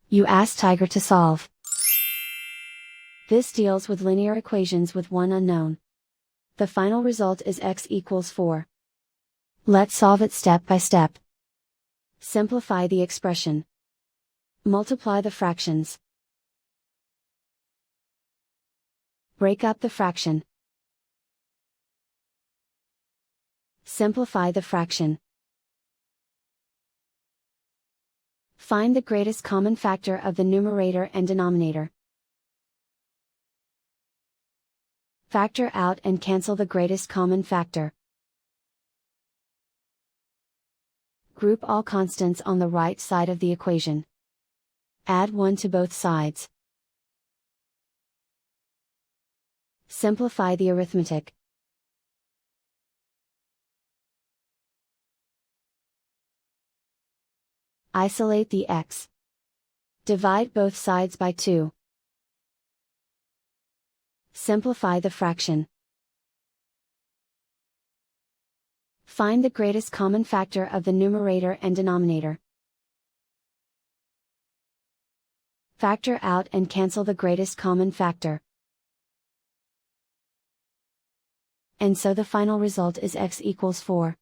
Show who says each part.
Speaker 1: You ask Tiger to solve. This deals with linear equations with one unknown. The final result is x equals 4. Let's solve it step by step. Simplify the expression. Multiply the fractions. Break up the fraction. Simplify the fraction. Find the greatest common factor of the numerator and denominator. Factor out and cancel the greatest common factor. Group all constants on the right side of the equation. Add 1 to both sides. Simplify the arithmetic. Isolate the x. Divide both sides by 2. Simplify the fraction. Find the greatest common factor of the numerator and denominator. Factor out and cancel the greatest common factor. And so the final result is x equals 4.